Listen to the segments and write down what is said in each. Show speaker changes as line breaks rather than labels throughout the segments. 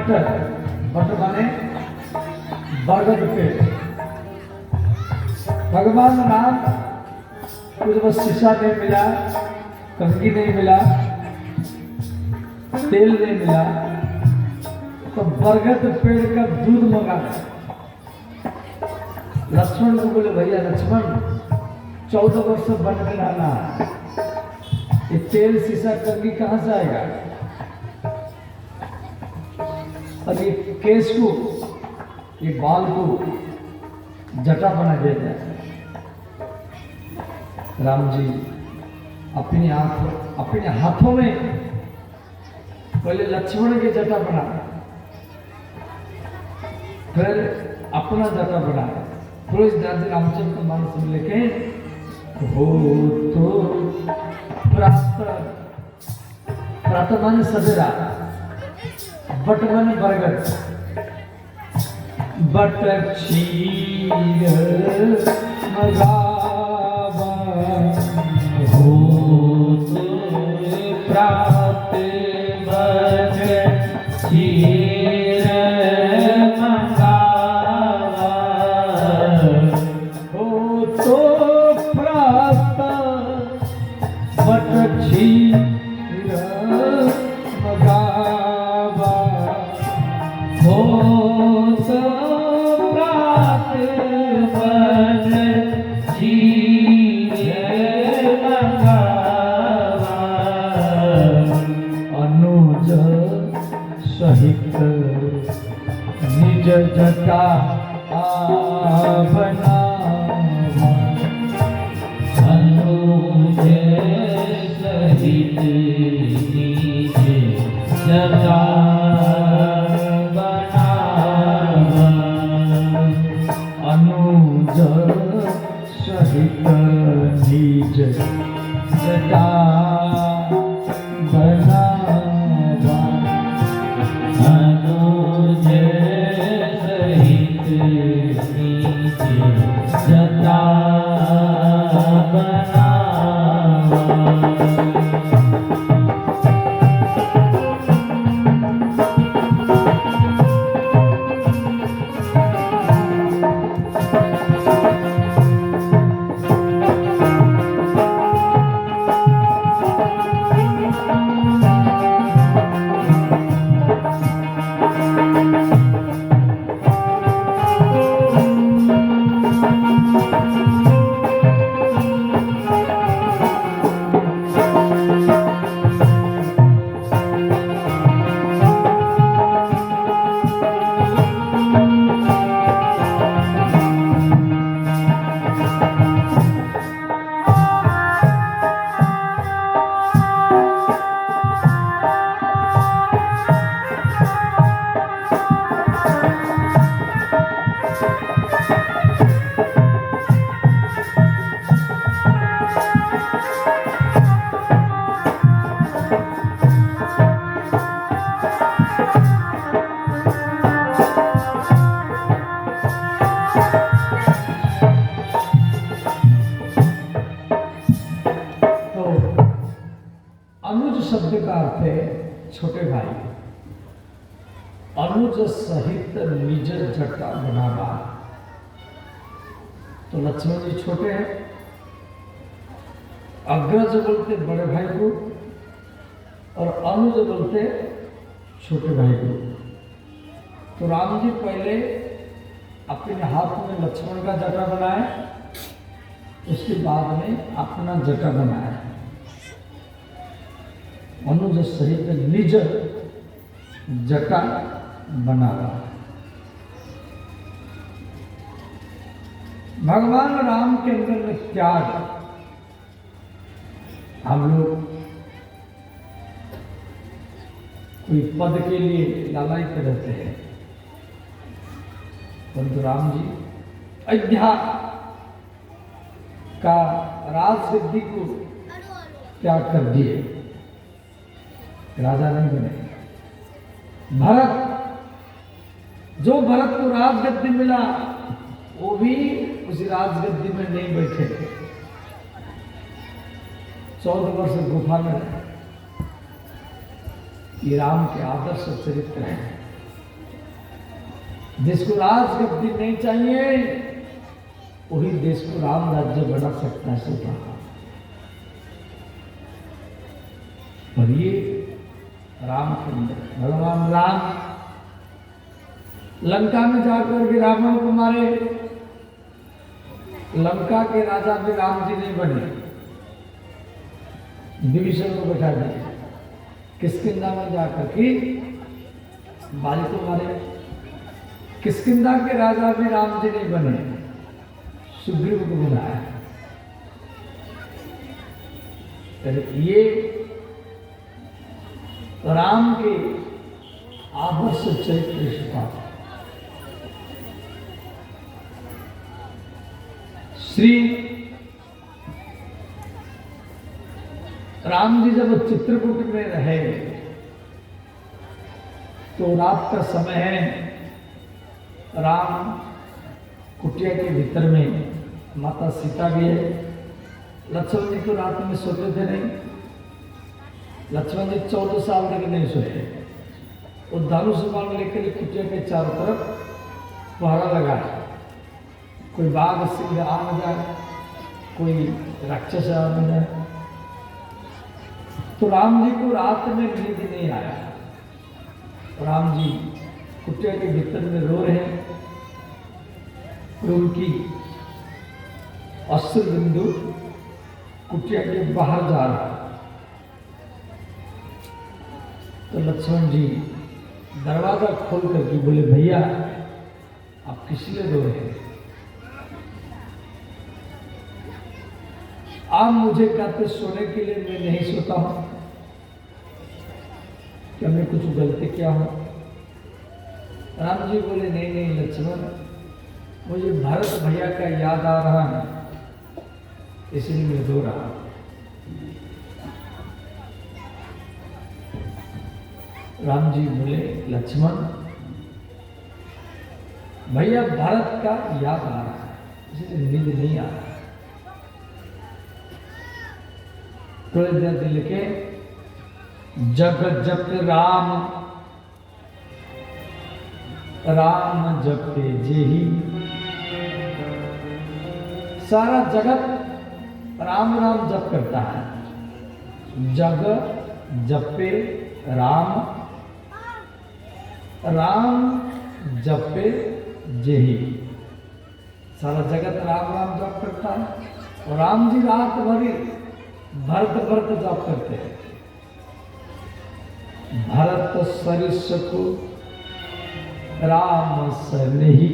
But माने बरगद पेड़। भगवान राम कुछ बस शीशा नहीं मिला, कंघी नहीं मिला, तेल नहीं मिला, तो बरगद पेड़ का दूध मंगा। लक्ष्मण को बोले भैया लक्ष्मण 14 वर्ष बन के रहना, ये तेल शीशा कंघी कहां से आएगा? और ये केस को, ये बाल को जटा बना देता है। राम जी अपने हाथों में पहले लक्ष्मण के जटा बना, फिर अपना जटा बना। तुलसीदास रामचंद्र मानस में लिखे हो तो प्रातः माने सवेरा, बट माने बरगद, बट क्षीर मगावा हो तो प्रातः बट क्षीर मगावा हो तो प्रातः बट क्षीर मगावा हो तो अनुज सहित निज जटा बनावा, अनुज सहित निज जटा बनावा, अनुज सहित निज जटा बनावा, अनुज सहित निज जटा बनावा। शब्द का अर्थ है छोटे भाई। अनुज सहित निज जटा बनावा, तो लक्ष्मण जी छोटे हैं, अग्रज बोलते बड़े भाई को और अनुज बोलते छोटे भाई को। तो राम जी पहले अपने हाथ में लक्ष्मण का जटा बनाए, उसके बाद में अपना जटा बनाया। अनुज सहित निज जटा बनावा। भगवान राम के अंदर में त्याग, हम लोग कोई पद के लिए लालायित रहते हैं, परंतु राम जी अयोध्या का राजगद्दी को त्याग कर दिए, राजा नहीं बने। भरत, जो भरत को राजगद्दी मिला वो भी उसी राजगद्दी में नहीं बैठे, 14 वर्ष गुफा में रहे। ये राम के आदर्श चरित्र हैं। जिसको राज गद्दी नहीं चाहिए वही देश को राम राज्य बना सकता है सोता। और ये रामचंद्र भगवान राम लंका में जाकर के रावण को मारे। लंका के राजा भी राम जी नहीं बने, विभीषण को बैठा दिया किष्किंधा में जाकर के बाली को मारे। किष्किंधा के राजा भी राम जी नहीं बने, सुग्रीव को बनाया। ये राम के आदर्श चरित्र शिखा। श्री राम जी जब चित्रकूट में रहे तो रात का समय है। राम कुटिया के भीतर में, माता सीता भी है। लक्ष्मण जी तो रात में सोते थे नहीं। लक्ष्मण जी 14 साल तक नहीं सोते। वो धनुष बाण लेकर कुटिया के चारों तरफ पहरा लगा, कोई बाघ सिंह आ न जाए, कोई राक्षस आ न जाए। तो राम जी को रात में नींद नहीं आया। राम जी कुटिया के भीतर में रो रहे हैं, उनकी अश्रु बिंदु कुटिया के बाहर जा रहा। तो लक्ष्मण जी दरवाजा खोल करके बोले, भैया आप किस लिए रो रहे हैं? आप मुझे कहते सोने के लिए, मैं नहीं सोता हूं। क्या मैं कुछ गलती किया हूं? राम जी बोले, नहीं नहीं लक्ष्मण, मुझे भरत भैया का याद आ रहा है, इसलिए मैं रो रहा हूं। राम जी बोले, लक्ष्मण भैया भरत का याद आ रहा है, इसलिए नींद नहीं आ रहा। थोड़ी देर दिल के जग जप राम, राम जपे जेही। सारा जगत राम राम जप करता है। जग जपे राम, राम जपे जेही। सारा जगत राम राम जप करता है। और राम जी रात भरी भरत भरत जप करते हैं। भरत सरिस को राम सनेही,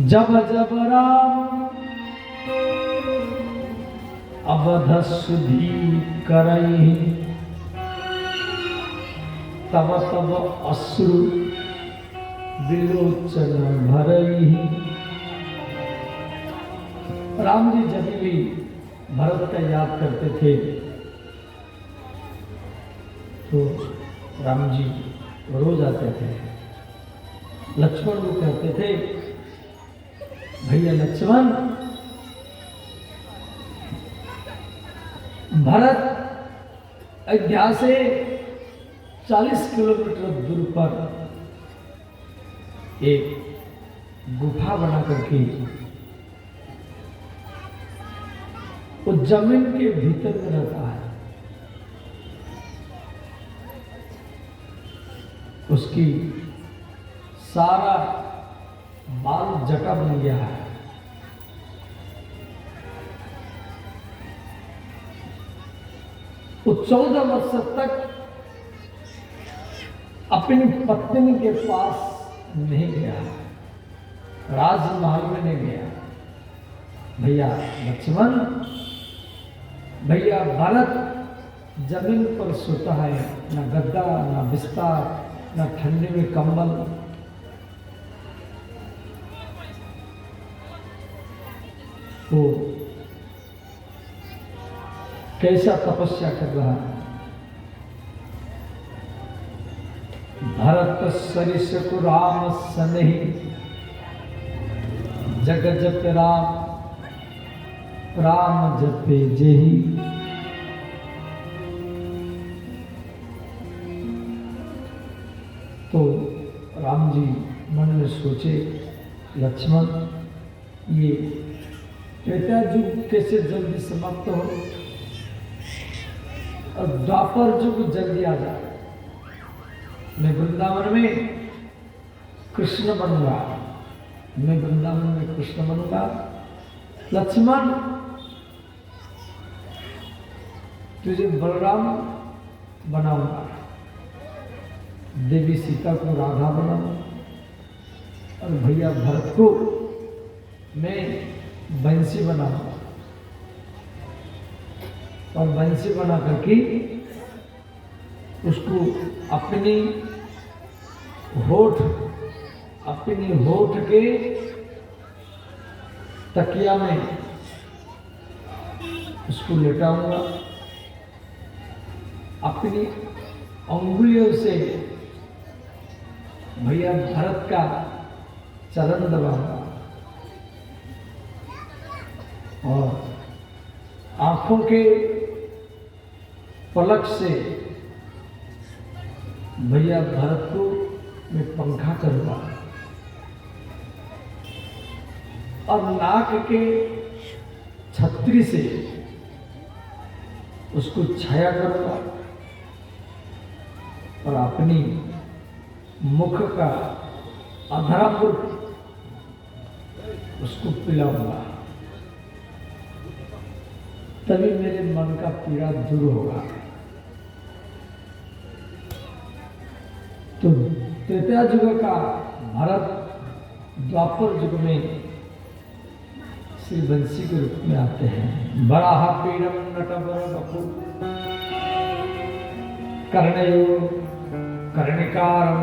जब जब राम अवध सुधी करई, तब तब अश्रु विलोचन भरई। राम जी जब भी भरत का याद करते थे तो राम जी रो जाते थे। लक्ष्मण को कहते थे, भैया लक्ष्मण, भरत अयोध्या से 40 किलोमीटर दूर पर एक गुफा बना करके वो जमीन के भीतर में रहता है। उसकी सारा बाल जटा बन गया है। वो 14 वर्ष तक अपनी पत्नी के पास नहीं गया, राजमहल में नहीं गया। भैया लक्ष्मण, भैया भरत जमीन पर सोता है, ना गद्दा ना बिस्तर, ना ठंडी में कंबल। तो कैसा तपस्या कर रहा है। भरत सरिस को राम सनेही, जग जप राम, राम जपे जेही। तो राम जी मन में सोचे, लक्ष्मण ये त्रेता युग कैसे जल्दी समाप्त हो और द्वापर युग जल्दी आ जाए। मैं वृंदावन में कृष्ण बनूंगा, मैं वृंदावन में कृष्ण बनूंगा। लक्ष्मण तुझे बलराम बनाऊंगा, देवी सीता को राधा बनाऊंगा और भैया भरत को मैं बंसी बनाऊंगा और बंसी बना करके उसको अपनी होठ के तकिया में उसको लेटाऊंगा, अपनी अंगुलियों से भैया भरत का चरण दबाऊंगा और आंखों के पलक से भैया भरत को मैं पंखा करूंगा और नाक के छतरी से उसको छाया करूंगा और अपनी मुख का अधरामृत उसको पिलाऊंगा, तभी मेरे मन का पीड़ा दूर होगा। तो त्रेता युग का भरत द्वापर युग में श्री बंसी के रूप में आते हैं। बराह पीड़म नटवर बपु कर्णयो कर्णिकारम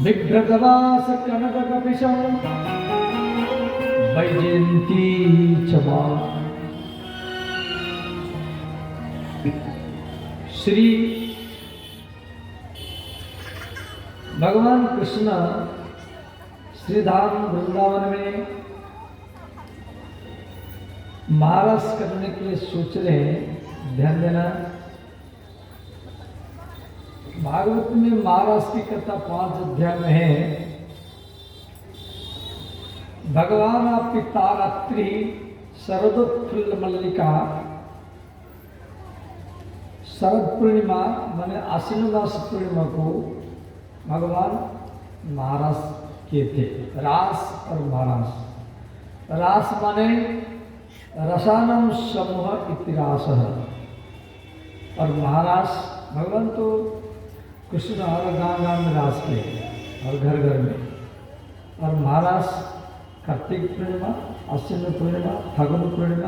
विभ्रतवास कनक कपिशम वैजयंती चमा। श्री भगवान कृष्ण श्रीधाम वृंदावन में महारास करने के लिए सोच रहे हैं। ध्यान देना, भागवत में महारास की कथा 5 अध्याय में है। भगवान पिता रात्रि शरदोत्फुल्ल मल्लिका, शरद पूर्णिमा माने आश्विन मास पूर्णिमा को भगवान महारास किए थे। रास और महारास, रास माने रसानम समूह इतिरास और महारास भगवान तो कृष्ण हर गांव में रास किए और घर घर में। और महारास कार्तिक पूर्णिमा, आश्विन पूर्णिमा, फागुन पूर्णिमा,